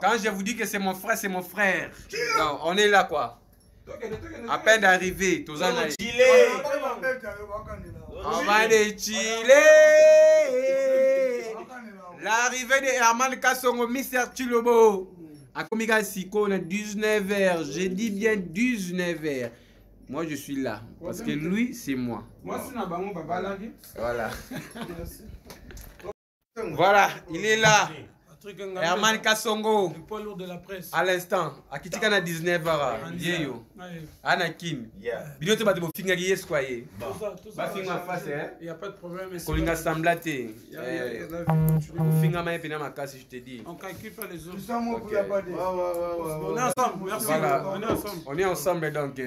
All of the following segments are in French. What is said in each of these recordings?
Quand je vous dis que c'est mon frère, c'est mon frère. Non, on est là quoi. À peine d'arriver, tous en on va les chiller. L'arrivée de Herman Kassongo, Mr. Chilobo. À Komika Siko, on a 19h. J'ai dit bien 19h. Moi, je suis là. Parce que lui, c'est moi. Moi, c'est voilà. Voilà, il est là. Herman Kassongo. Le poids lourd de la presse. À l'instant, à Kitikana 19h. Yeyo. Anakin. Binote bate bo finga ki yes kwaye. Ba finga face hein. Il y a pas de problème. Kolinga samblate. Finga ma pena makasi je te dis. On calcule pas les autres. Okay. On est ensemble. Merci. Voilà. On est ensemble. On est ensemble donc.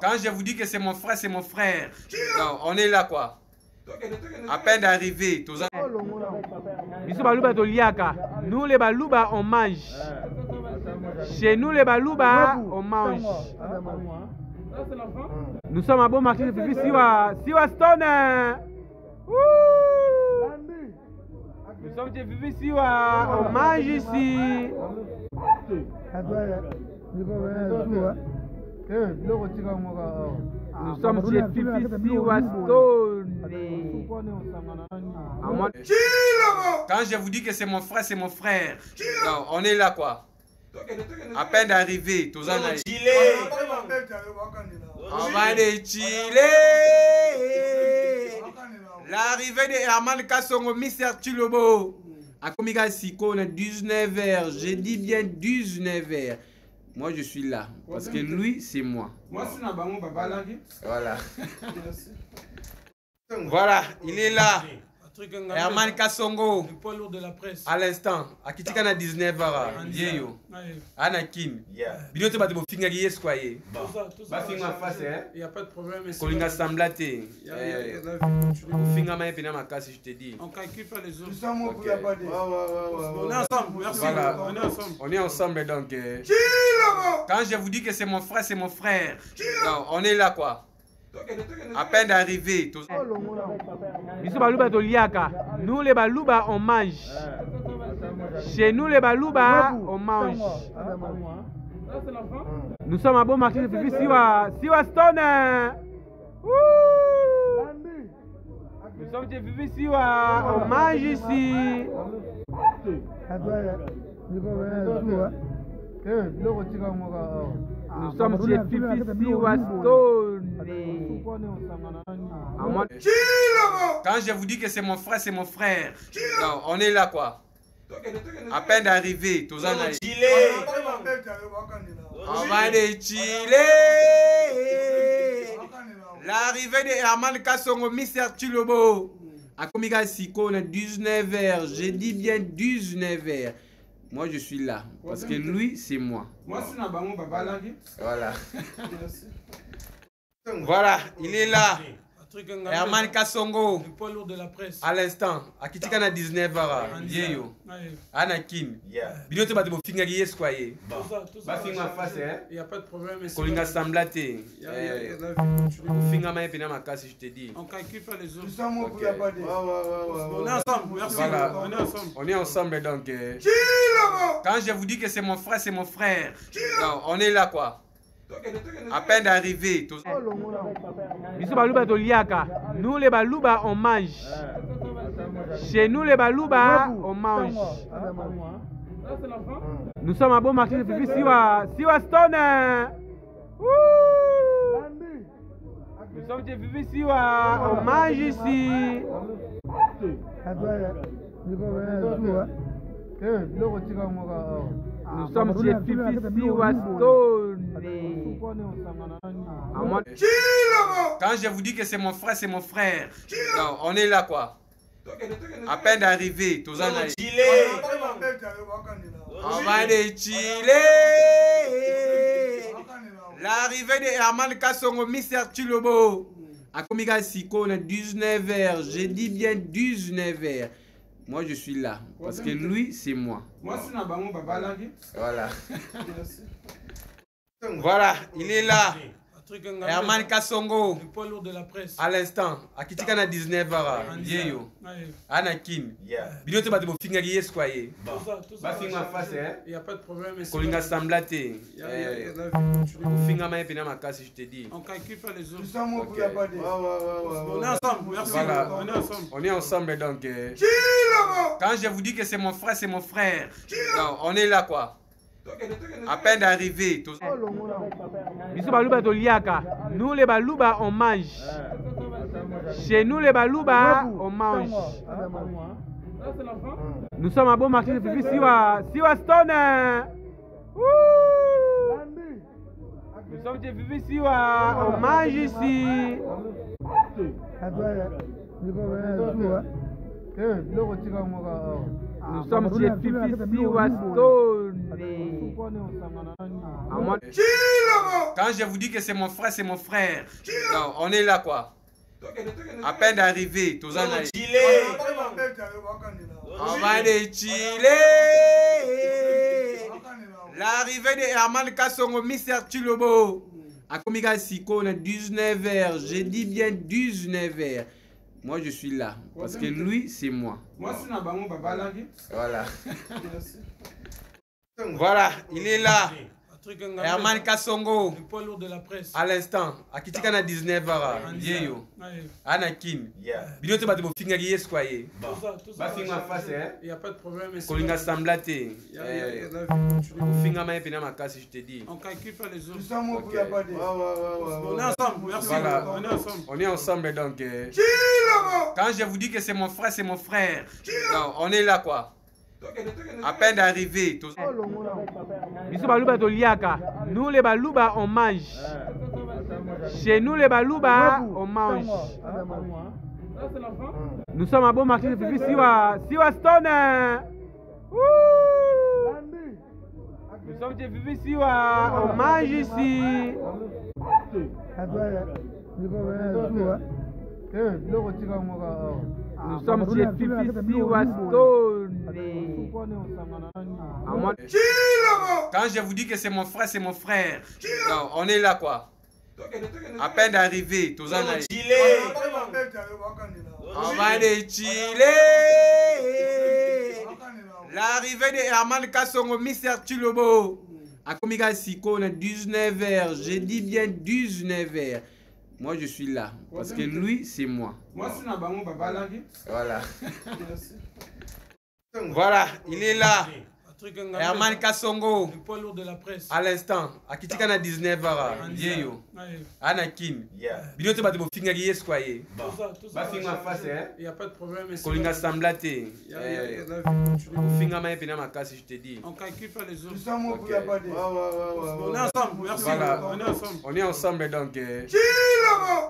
Quand je vous dis que c'est mon frère, c'est mon frère. Non, on est là quoi. À peine d'arriver, tous en nous les balouba on mange. Chez nous les balouba on mange. Nous sommes à bon marché de Fifi Siwa Stone. Nous sommes chez Fifi Siwa, on mange ici. Nous sommes chez Fifi Siwa Stone. Quand je vous dis que c'est mon frère, c'est mon frère. Non, on est là quoi. À peine d'arriver, tous en on va les chiller. L'arrivée de Herman Kassongo, Mr. Chilobo. À Komika Siko, on a 19h. J'ai dit bien 19h. Moi, je suis là. Parce que lui, c'est moi. Moi, c'est voilà. Voilà, il est là. Herman Kassongo. Le poids lourd de la presse. À l'instant, à Kitikana 19h. Yeyo. Anakin. Binote bate bo finga ki yes kwaye. Ba finga face hein. Il y a pas de problème. Kolinga samblate. Finga ma pena makasi je te dis. On calcule pas les autres. Okay. On est ensemble. Merci. Voilà. On est ensemble. On est ensemble donc. Quand je vous dis que c'est mon frère, c'est mon frère. Non, on est là quoi. À peine d'arriver, tous nous les balouba on mange. Chez nous les balouba on mange. Nous sommes à bon marché de Fifi Siwa Stone. Nous sommes chez Fifi Siwa, on mange ici. Nous sommes chez Fifi Siwa Stone. Quand je vous dis que c'est mon frère, c'est mon frère. Non, on est là quoi. À peine d'arriver, tous en on va les chiller. L'arrivée de Herman Kassongo, Mr. Chilobo. À Komika Siko, on a 19h. J'ai dit bien 19h. Moi, je suis là. Parce que lui, c'est moi. Moi, c'est voilà. Voilà, il est là. Herman Kassongo. Le poids lourd de la presse. À l'instant, à Kitikana 19h. Yeyo. Anakin. Binote bate bo finga ki yes kwaye. Ba finga face hein. Il y a pas de problème. Kolinga samblate. Finga ma pena makasi je te dis. On calcule pas les autres. Okay. On est ensemble. Merci. Voilà. On est ensemble. On est ensemble donc. Quand je vous dis que c'est mon frère, c'est mon frère. Non, on est là quoi. À peine d'arriver, tous nous les balouba on mange. Chez nous les balouba on mange. Nous sommes à bon marché de Fifi Siwa Stone. Nous sommes chez Fifi Siwa, on mange ici. Nous sommes chez Fifi Siwa Stone. Quand je vous dis que c'est mon frère, c'est mon frère. Non, on est là quoi. À peine d'arriver, tous en on va les chiller. L'arrivée de Herman Kassongo, Mr. Chilobo. À Komika Siko, on a 19h. J'ai dit bien 19h. Moi, je suis là. Parce que lui, c'est moi. Moi, c'est voilà. Voilà, il est là. Herman Kasongo, le poids lourd de la presse. à l'instant, à Kitikana 19h, Yeyo, Anakin, Binote Batebo Fingari Esquaye, Bafinga face, il n'y a pas de problème. Kolinga Samblate, Fingama et Penama Kassi, je te dis. On calcule pas les autres. On est ensemble, merci. Voilà. On est ensemble. On est ensemble donc. Quand je vous dis que c'est mon frère, c'est mon frère. Non, on est là quoi. À peine d'arriver. Nous les balouba on mange. Chez nous les balouba on mange. Nous sommes à bon marché de Fifi Siwa Stone. Nous sommes chez Fifi Siwa, on mange ici. Nous sommes chez Fifi Siwa Stone. Quand je vous dis que c'est mon frère, c'est mon frère. Non, on est là quoi. À peine d'arriver, tous en on va les chiller. L'arrivée de Herman Kasongo, Mr. Chilobo. À Komiga Siko, 19h. J'ai dit bien 19h. Moi, je suis là. Parce que lui, c'est moi. Moi, c'est Nabango Babalagi. Voilà. Voilà, il est là. Herman Kasongo, le poids lourd de la presse. à l'instant, à Kitikana 19h, Yeyo, Anakin, Binote Batebo Fingari Esquaye, Bafinga face, il n'y a pas de problème. Kolinga Samblate, Fingama et Penama Kassi, je te dis. On calcule pas les autres. On est ensemble, merci. Voilà. On est ensemble. On est ensemble donc. Quand je vous dis que c'est mon frère, c'est mon frère. Non, on est là quoi. À peine d'arriver. Nous les balouba on mange. Chez nous les balouba on mange. Nous sommes à bon marché de Fifi Siwa Stone. Nous sommes chez Fifi Siwa, on mange ici. Nous sommes chez Fifi Siwa Stone. Quand je vous dis que c'est mon frère, c'est mon frère. Non, on est là quoi. À peine d'arriver, tous en on va les chiller. L'arrivée de Herman Kasongo, Mr. Chilobo. À Komiga Siko, 19h. J'ai dit bien 19h. Moi, je suis là. Parce que lui, c'est moi. Moi, c'est Nabango Babalagi. Voilà. Voilà, il est là. Herman Kasongo, le poids lourd de la presse. à l'instant, à Kitikana 19h, Yeyo, Anakin, Binote Batebo Fingari Esquaye, Bafinga face, il n'y a pas de problème. Kolinga Samblate, Fingama et Penama Kassi, je te dis. On calcule pas les autres. On est ensemble, merci. Voilà. On est ensemble. On est ensemble donc.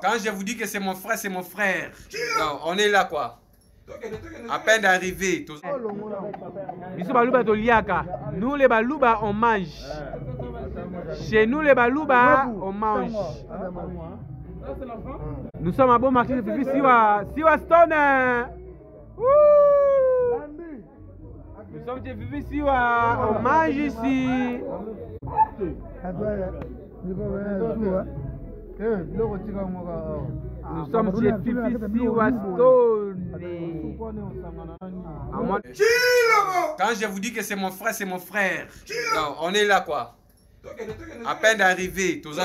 Quand je vous dis que c'est mon frère, c'est mon frère. Non, on est là quoi. À peine d'arriver. Nous les balouba on mange. Chez nous les balouba on mange. Nous sommes à bon marché de Fifi Siwa Stone. Nous sommes chez Fifi Siwa, on mange ici. Nous sommes chez Fifi Siwa Stone. Quand je vous dis que c'est mon frère, c'est mon frère. Non, on est là quoi. À peine d'arriver, tous en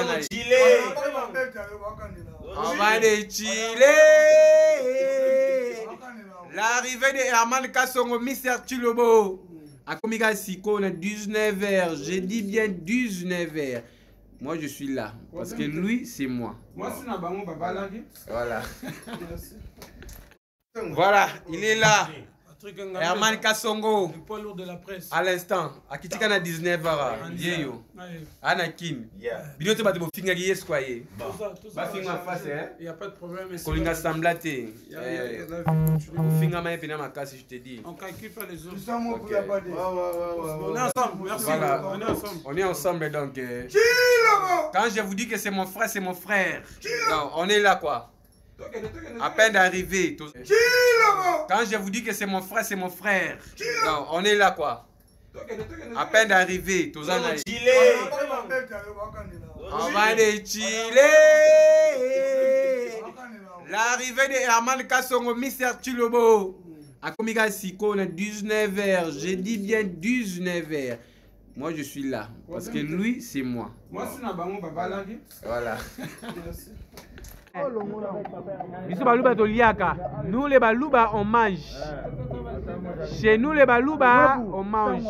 on va les chiller. L'arrivée de Herman Kasongo, Mr. Chilobo. À Komiga Siko, 19h. J'ai dit bien 19h. Moi, je suis là. Parce que lui, c'est moi. Moi, c'est Nabango Babalagi. Voilà. Voilà, il est là. Herman Kasongo, le poids lourd de la presse. à l'instant, à Kitikana 19h, Yeyo, Anakin, Binote Batebo Fingari Esquaye, Bafinga face, il n'y a pas de problème. Kolinga Samblate, Fingama et Penama Kassi, je te dis. On calcule pas les autres. On est ensemble, merci. Voilà. On est ensemble. On est ensemble donc. Quand je vous dis que c'est mon frère, c'est mon frère. Non, on est là quoi. À peine d'arriver. Quand je vous dis que c'est mon frère, c'est mon frère. Non, on est là quoi. À peine d'arriver. On va déchiller. L'arrivée de Herman Kassongo, Mister Chilobo. A Komika Siko, 19h. J'ai dit bien 19h. Moi, je suis là. Parce que lui, c'est moi. Moi, c'est Nabango, papa, là. Voilà. Merci. Nous les Balouba on mange. Chez nous les Balouba on mange.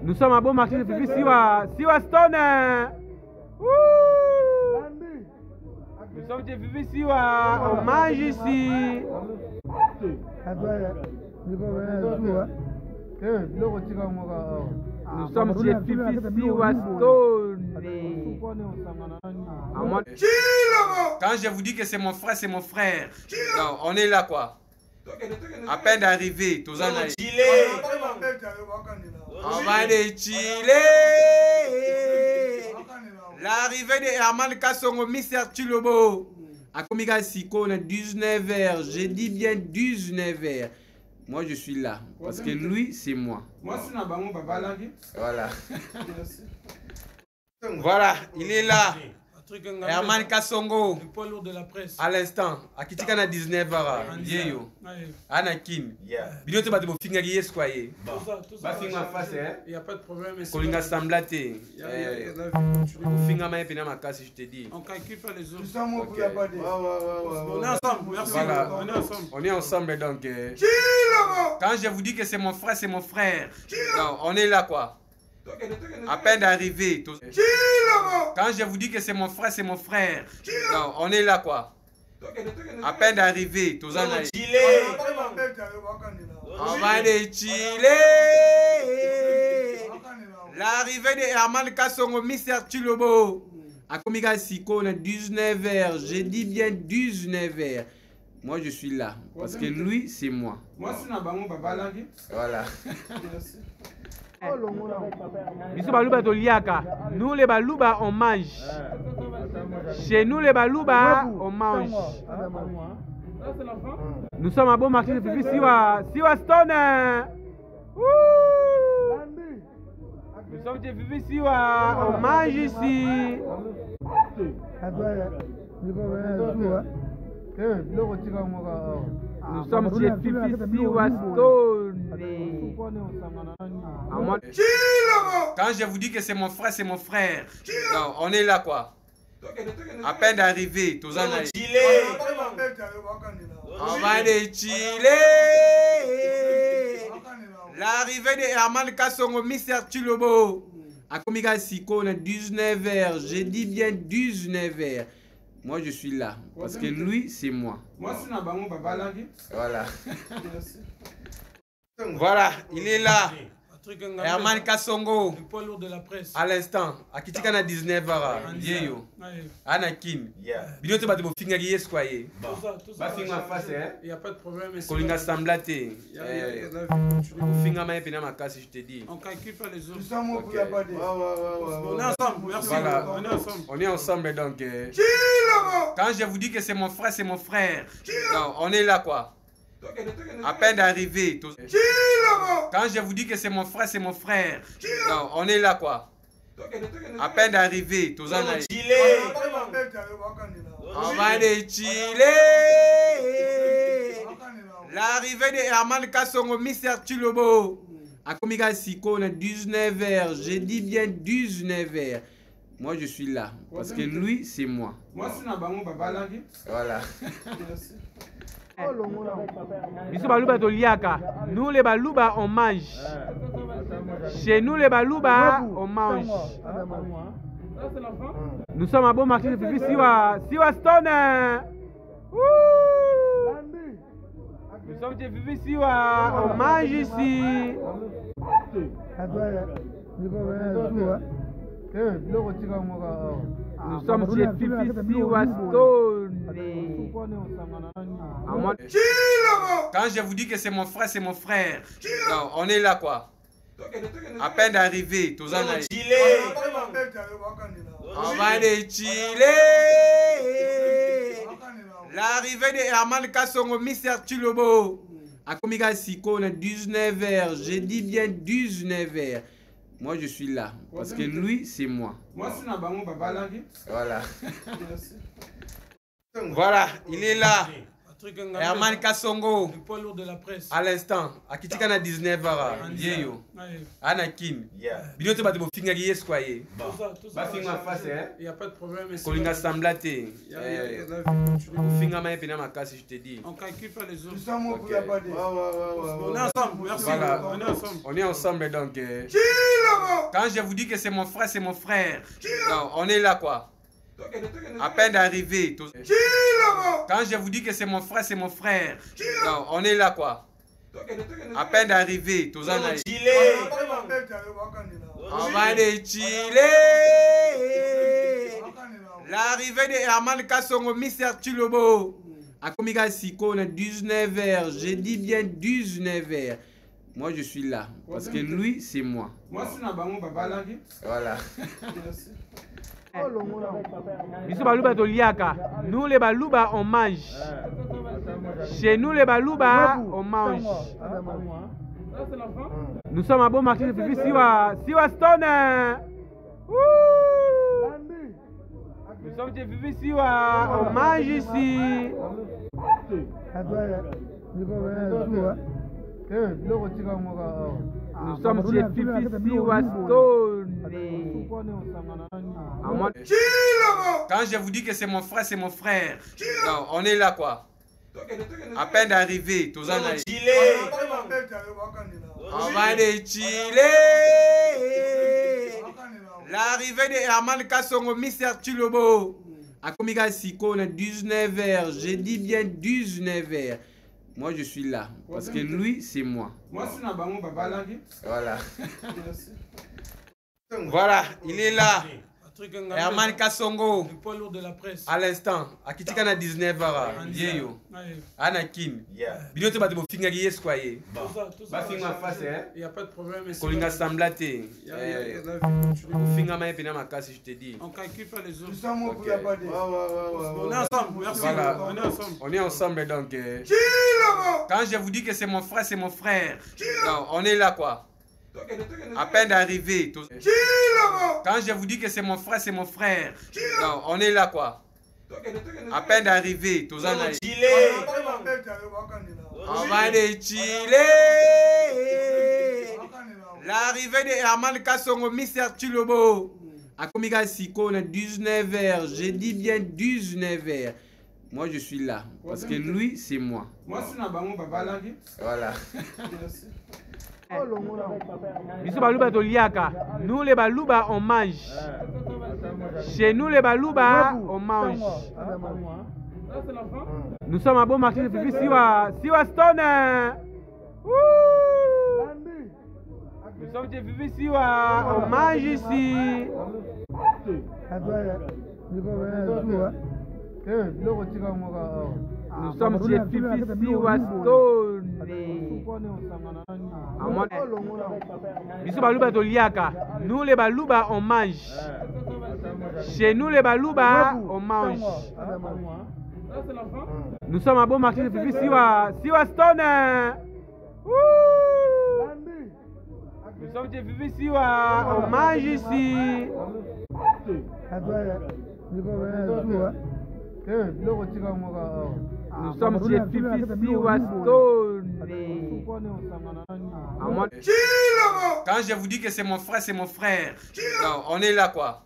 Nous sommes à bon marché de Fifi Siwa Stone. Nous sommes chez Fifi Siwa, on mange ici. Nous sommes chez Fifi Siwa Stone. Quand je vous dis que c'est mon frère, c'est mon frère. Non, on est là quoi. À peine d'arriver, tous en a. On va déchiller. L'arrivée de Herman Kassongo, Mister Chilobo. A Komika Siko, 19h. J'ai dit bien 19h. Moi, je suis là. Parce que lui, c'est moi. Moi, c'est Nabango, papa, là. Voilà. Merci. Voilà, il est là. Herman Kassongo. Le poids lourd de la presse. À l'instant, à Kitikana 19h. Yeyo. Anakin. Bino te bate mo finga ki yes quoi ye. Tout ça. Ba finga face hein. Il n'y a pas de problème. Kolinga samblate. Finga ma pena makasi je te dis. On calcule pas les autres. Okay. On est ensemble. Merci. Voilà. On est ensemble. On est ensemble donc. Quand je vous dis que c'est mon frère, c'est mon frère. Non, on est là quoi. À peine d'arriver. Quand je vous dis que c'est mon frère, c'est mon frère. Non, on est là quoi. À peine d'arriver, tous en a. On va déchiller. L'arrivée de Herman Kassongo, Mister Chilobo. A Komika Siko, 19h. J'ai dit bien 19h. Moi, je suis là. Parce que lui, c'est moi. Moi, c'est Nabango, papa, là. Voilà. Merci. Nous les Balouba on mange. Chez nous les Balouba on mange. Nous sommes à bon marché de Fifi Siwa Stone. Nous sommes chez Fifi Siwa, on mange ici. Nous sommes chez Fifi Siwa Stone. Quand je vous dis que c'est mon frère, c'est mon frère. Non, on est là quoi. À peine d'arriver, tous en a. On va déchiller. L'arrivée de Herman Kassongo, Mister Chilobo. A Komika Siko, 19h. J'ai dit bien 19h. Moi, je suis là. Parce que lui, c'est moi. Moi, c'est Nabango, papa, là. Voilà. Merci. Voilà, il est là. Herman Kassongo. Le poids lourd de la presse. À l'instant, à Kitikana 19h. Yeyo. Anakin. Bino te bate mo finga ki yes quoi ye. Tout ça. Ba finga face hein. Il n'y a pas de problème. Kolinga samblate. Finga ma pena makasi je te dis. On calcule pas les autres. Okay. On est ensemble. Merci. Voilà. On est ensemble. On est ensemble donc. Quand je vous dis que c'est mon frère, c'est mon frère. Non, on est là quoi. À peine d'arriver. Quand je vous dis que c'est mon frère, c'est mon frère. Non, on est là quoi. À peine d'arriver, tous en a. On va déchiller. L'arrivée de Herman Kassongo, Mister Chilobo. A Komika Siko, 19h. J'ai dit bien 19h. Moi, je suis là. Parce que lui, c'est moi. Moi, c'est Nabango, papa, là. Voilà. Merci. Nous les Balouba on mange. Chez nous les Balouba on mange. Nous sommes à bon marché de Fifi Siwa Stone. Nous sommes chez Fifi Siwa, on mange ici. Nous sommes chez Fifi Siwa Stone. Quand je vous dis que c'est mon frère, c'est mon frère. Non, on est là quoi. À peine d'arriver, tous en a. On va déchiller. L'arrivée de Herman Kassongo, Mister Chilobo. A Komika Siko, 19h. J'ai dit bien 19h. Moi, je suis là. Parce que lui, c'est moi. Moi, c'est Nabango Babala. Voilà. Voilà, il est là. Herman Kasongo. Le poids lourd de la presse. À l'instant, à Kitika na 19h. Vieyo. Anakin. Binoto ba de bo finga yes quoi ye. Tout ça. Ba finga face hein. Il n'y a pas de problème. Kolinga samblate. Finga ma pena makasi, je te dis. On calcule pas les autres. On est ensemble. Merci. Voilà. On est ensemble. On est ensemble donc. Quand je vous dis que c'est mon frère, c'est mon frère. Non, on est là quoi. À peine d'arriver. Quand je vous dis que c'est mon frère, c'est mon frère. Non, on est là quoi. À peine d'arriver. On va de Chile. L'arrivée de Herman Kasongo, Mr. Chilobo. À Komiga Siko, 19h. J'ai dit bien 19h. Moi, je suis là. Parce que lui, c'est moi. Moi, c'est Nabango Babala. Voilà. Biso baluba toliaka. Nous les baluba on mange. Chez nous les baluba on mange. Nous sommes à bon marché de Fifi Siwa Stone. Nous sommes chez Fifi Siwa, on mange ici. Nous sommes chez Fifi Siwa Stone. Quand je vous dis que c'est mon frère, c'est mon frère. Non, on est là quoi. À peine d'arriver. On va de Chile. L'arrivée de Herman Kasongo, Mr. Chilobo. À Komiga Siko, 19h. J'ai dit bien 19h. Moi, je suis là. Parce que lui, c'est moi. Moi, c'est Nabango Babala. Voilà. Voilà, il est là. Herman Kasongo. Le poids lourd de la presse. À l'instant, à Kitika na 19h. Vieyo. Anakin. Binoto ba de bo finga yes quoi ye. Tout Ba ça. finga face hein. Il n'y a pas de problème. Kolinga samblate. Finga ma pena makasi, je te dis. On calcule pas les autres. On est ensemble. Merci. Voilà. On est ensemble. On est ensemble donc. Quand je vous dis que c'est mon frère, c'est mon frère. Non, on est là quoi. À peine d'arriver. Quand je vous dis que c'est mon frère, c'est mon frère. Non, on est là quoi. À peine d'arriver. On va de Chile. L'arrivée de Herman Kasongo, Mr. Chilobo. À Komiga Siko, 19h. J'ai dit bien 19h. Moi, je suis là. Parce que lui, c'est moi. Moi, c'est Nabango Babala. Voilà. Biso baluba toliaka. Nous les baluba on mange. Chez nous les baluba on mange. Nous sommes à bon marché de Fifi Siwa Stone. Nous sommes chez Fifi Siwa, on mange ici. Nous sommes chez Fifi Siwa Stone. Biso baluba toliaka. Nous les baluba on mange. Chez nous les baluba on mange. Nous sommes à bon marché de Fifi Siwa Stone. Nous sommes chez Fifi Siwa, on mange ici. Nous sommes chez Fifi Siwa Stone. Quand je vous dis que c'est mon frère, c'est mon frère. Non, on est là quoi.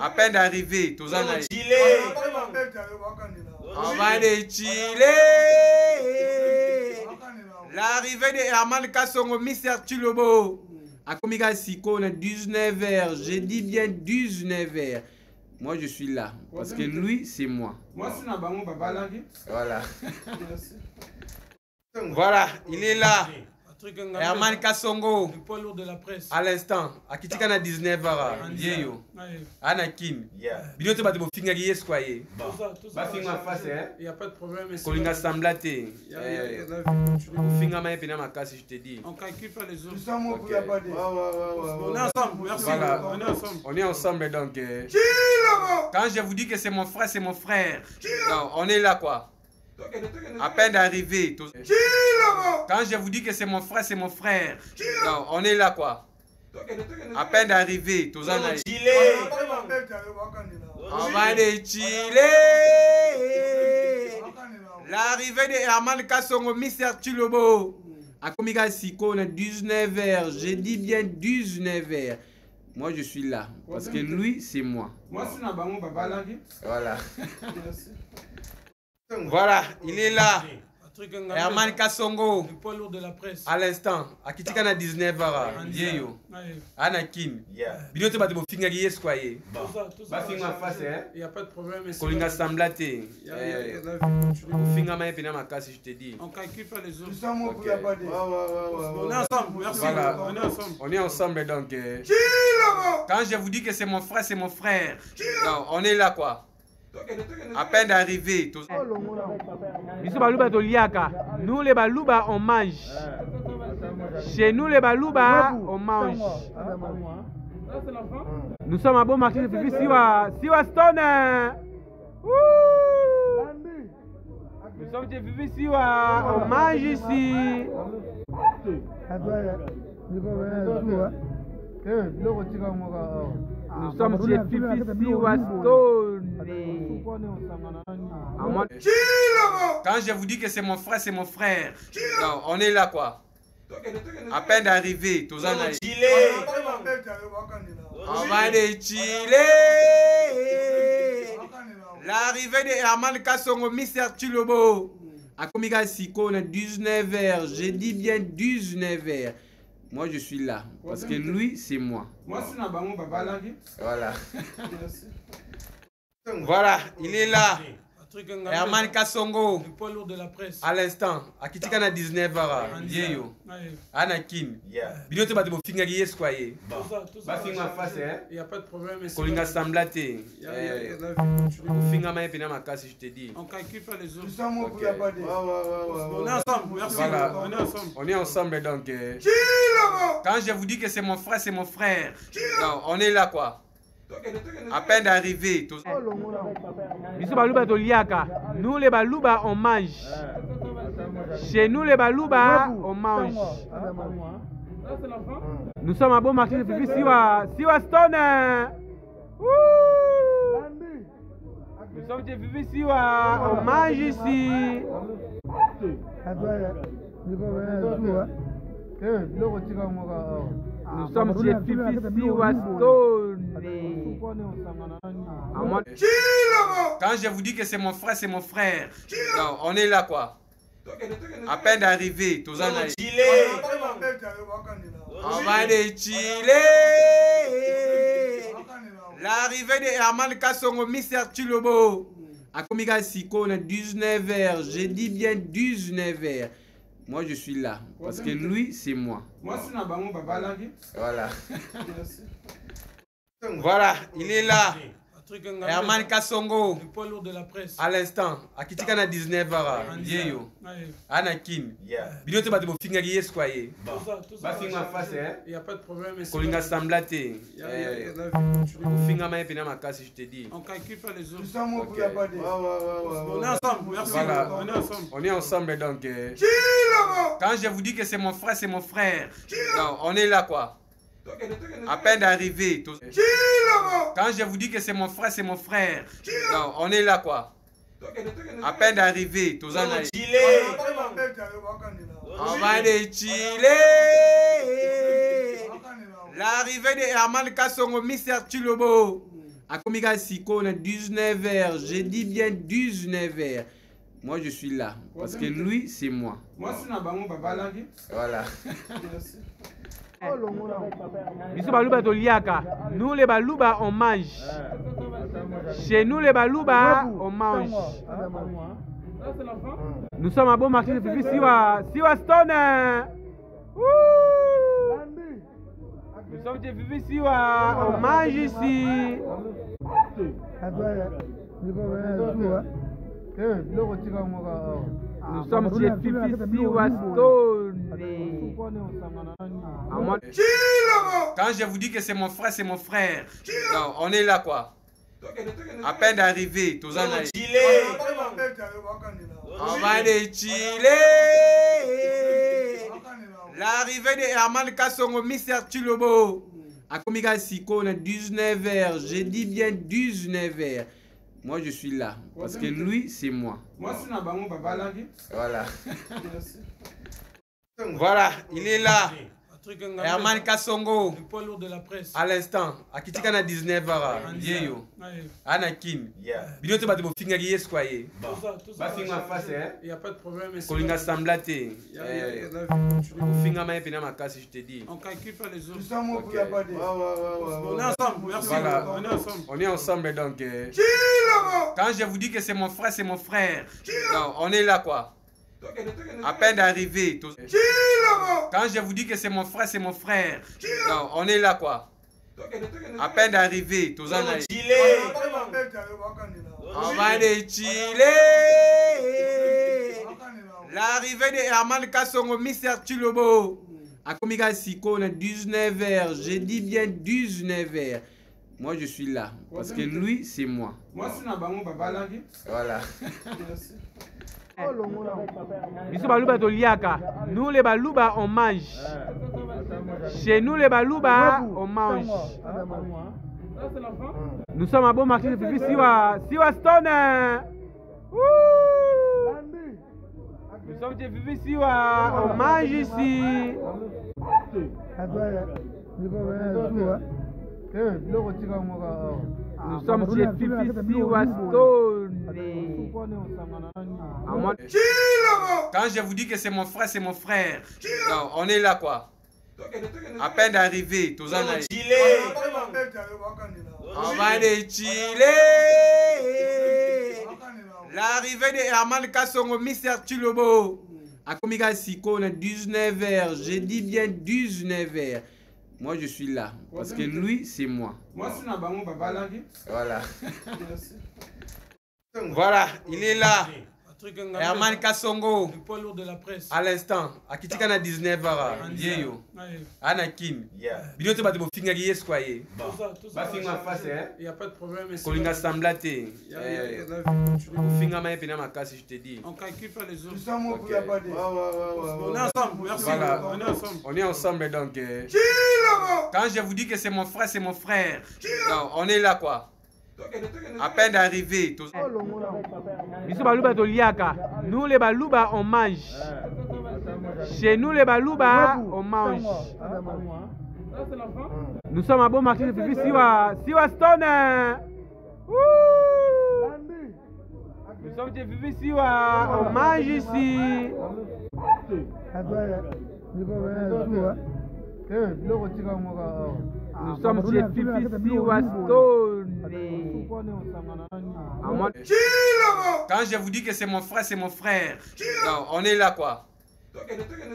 À peine d'arriver. On va de Chile. L'arrivée de Herman Kasongo, Mr. Chilobo. À Komiga Siko, 19h. J'ai dit bien 19h. Moi, je suis là. Parce que lui, c'est moi. Moi, c'est Nabango Babala. Voilà. Voilà, il est là. Herman Kasongo. Le poids lourd de la presse. À l'instant, à Kitika na 19h. Vieyo. Anakin. Binoto ba de bo finga yes quoi ye. Tout ça. Ba finga face hein. Il n'y a pas de problème. Kolinga samblate. Finga ma pena makasi, je te dis. On calcule pas les autres. On est ensemble. Merci. Voilà. On est ensemble. On est ensemble donc. Quand je vous dis que c'est mon frère, c'est mon frère. Non, on est là quoi. À peine d'arriver. Quand je vous dis que c'est mon frère, c'est mon frère. Non, on est là quoi. À peine d'arriver, tous en a Chile. On va de Chile. L'arrivée de Herman Kassongo, Mister Chilobo. À Komiga Siko, on a 19h. J'ai dit bien 19h. Moi, je suis là. Parce que lui, c'est moi. Moi, c'est un bango, papa, là. Voilà. Voilà, il est là. Herman Kassongo. Le poids lourd de la presse. À l'instant, à Kitika na 19h. Yeyo. Anakin. Binote ba de mo finga yes quoi ye. Ba finga face hein. Il y a pas de problème. Kolinga samblate. Finga ma pena ma casse je te dis. On calcule pas les autres. Tout ça moi pour la pas. On est ensemble. Merci. Voilà. On est ensemble. On est ensemble donc. Quand je vous dis que c'est mon frère, c'est mon frère. Non, on est là quoi. À peine d'arriver, tout ça. Biso baluba toliaka. Nous les baluba on mange. Chez nous les baluba on mange. Nous sommes à bon marché de Fifi Siwa Stone. Nous sommes chez Fifi Siwa, on mange ici. Nous sommes chez Fifi Siwa Stone. Quand je vous dis que c'est mon frère, c'est mon frère. Non, on est là quoi. À peine d'arriver, tous en a Chile. On va de Chile. L'arrivée de Herman Kassongo, Mister Chilobo. À Komiga Siko, on a 19h. J'ai dit bien 19h. Moi, je suis là. Parce que lui, c'est moi. Moi, c'est un bango, papa, là. Voilà. Voilà, il est là. Herman Kassongo. Le poids lourd de la presse. À l'instant, à Kitika na 19h. Yeyo. Anakin. Binote ba de mo finga yes quoi ye. Ba finga face hein. Il y a pas de problème. Kolinga samblate. Finga ma pena ma casse je te dis. On calcule pas les autres. Tout ça moi pour la pas. On est ensemble. Merci. Voilà. On est ensemble. On est ensemble donc. Quand je vous dis que c'est mon frère, c'est mon frère. Non, on est là quoi. À peine d'arriver, tout ça. Biso baluba toliaka. Nous les baluba on mange. Chez nous les baluba on mange. Nous sommes à bon marché de Fifi Siwa Stone. Nous sommes chez Fifi Siwa, on mange ici. Nous sommes chez Fifi Siwa Stone. Quand je vous dis que c'est mon frère, c'est mon frère. Non, on est là quoi. À peine d'arriver, tous en a Chile. On va de Chile. L'arrivée de Herman Kassongo, Mister Chilobo. À Komiga Siko, on a 19h. J'ai dit bien 19h. Moi, je suis là. Parce que lui, c'est moi. Moi, c'est un bango, papa, là. Voilà. Voilà, il est là. Herman Kassongo. Le poids lourd de la presse. À l'instant, à Kitika na 19h. Yeyo. Anakin. Binote ba de mo finga yes quoi ye. Ba finga face hein. Il y a pas de problème. Kolinga samblate. Finga ma pena ma casse je te dis. On calcule pas les autres. Tout ça moi pour la pas. On est ensemble. Merci. Voilà. On est ensemble. On est ensemble donc. Quand je vous dis que c'est mon frère, c'est mon frère. Non, on est là quoi. À peine d'arriver, tout ça. Quand je vous dis que c'est mon frère, c'est mon frère. Non, on est là quoi. À peine d'arriver, tous en a Chile. On va de Chile. L'arrivée de Herman Kassongo, Mister Chilobo. À Komiga Siko, on a 19h. J'ai dit bien 19h. Moi, je suis là. Parce que lui, c'est moi. Moi, c'est un bango, papa, là. Voilà. Biso baluba toliaka. Nous les baluba on mange. Chez nous les baluba on mange. Nous sommes à bon marché de Fifi Siwa Stone. Nous sommes chez Fifi Siwa, on mange ici. Nous sommes chez Fifi Siwa Stone. Quand je vous dis que c'est mon frère, c'est mon frère. Non, on est là quoi. À peine d'arriver, tous en a Chile. On va de Chile. L'arrivée de Herman Kassongo, Mister Chilobo. A Komika Siko, on a 19h. J'ai dit bien 19h. Moi, je suis là. Parce que lui, c'est moi. Moi, c'est Nabango, papa, là. Voilà. Voilà, il est là. Herman Kassongo. Le poids lourd de la presse. À l'instant, à Kitika na 19h. Yeyo. Anakin. Bino te bate bo finga ki yes kwa ye. Ba finga face hein. Il y a pas de problème. Kolinga samblate. Finga ma pena makasi je te dis. On calcule pas les autres. Tout ça, moi, pour la bande. On est ensemble. Merci. Voilà. On est ensemble. On est ensemble donc. Quand je vous dis que c'est mon frère, c'est mon frère. Non, on est là quoi. À peine d'arriver. Quand je vous dis que c'est mon frère, c'est mon frère. Non, on est là quoi. À peine d'arriver. On va de Chile. L'arrivée de Herman Kassongo, Mister Chilobo. A Komika Siko, on a 19h. J'ai dit bien 19h. Moi, je suis là. Parce que lui, c'est moi. Moi, c'est Nabango, papa, là. Voilà. Biso baluba toliaka. Nous les baluba on mange. Chez nous les baluba on mange. Nous sommes à bon marché de Fifi Siwa Stone. Nous sommes chez Fifi Siwa, on mange ici. Nous sommes chez Fifi Siwa Stone. Quand je vous dis que c'est mon frère, c'est mon frère. Non, on est là quoi. À peine d'arriver. On va de Chile. L'arrivée de Herman Kassongo, Mister Chilobo. A Komika Siko, on a 19h. J'ai dit bien 19h. Moi, je suis là. Parce que lui, c'est moi. Moi, c'est Nabango, papa, là. Voilà. Voilà, il est là. Herman Kassongo. Le poids lourd de la presse. À l'instant, à Kitika na 19h. Yeyo. Anakin. Bino te bate bo finga ki yes kwa ye. Ba finga face hein. Il y a pas de problème. Kolinga samblate. Finga ma pena makasi je te dis. On calcule pas les autres. Tout ça, moi, pour la bande. On est ensemble. Merci. Voilà. On est ensemble. On est ensemble donc. Quand je vous dis que c'est mon frère, c'est mon frère. Non, on est là quoi. À peine d'arriver. Biso baluba toliaka. Nous les baluba on mange. Chez nous les baluba on mange. Nous sommes à bon marché de Fifi Siwa Stone. Nous sommes chez Fifi Siwa, on mange ici. Nous sommes chez Fifi Siwa Stone. Quand je vous dis que c'est mon frère, c'est mon frère. Non, on est là quoi.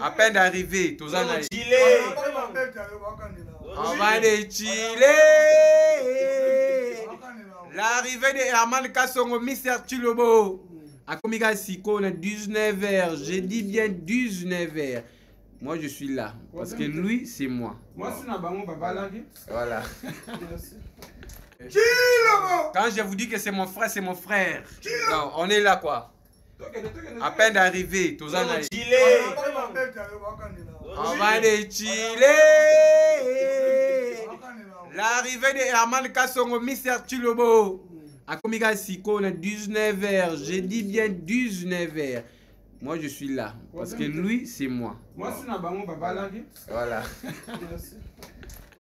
À peine d'arriver. On va de Chile. L'arrivée de Herman Kassongo, Mister Chilobo. A Komika Siko, on a 19h. J'ai dit bien 19h. Moi, je suis là. Parce que lui, c'est moi. Moi, c'est Nabango, papa, là. Voilà. Quand je vous dis que c'est mon frère, c'est mon frère. Non, on est là quoi. À peine d'arriver. On va de Chile. L'arrivée de Herman Kassongo, Mister Chilobo. A Komika Siko, on a 19h. J'ai dit bien 19h. Moi, je suis là. Parce que lui, c'est moi. Moi, c'est Nabango, papa, là. Voilà.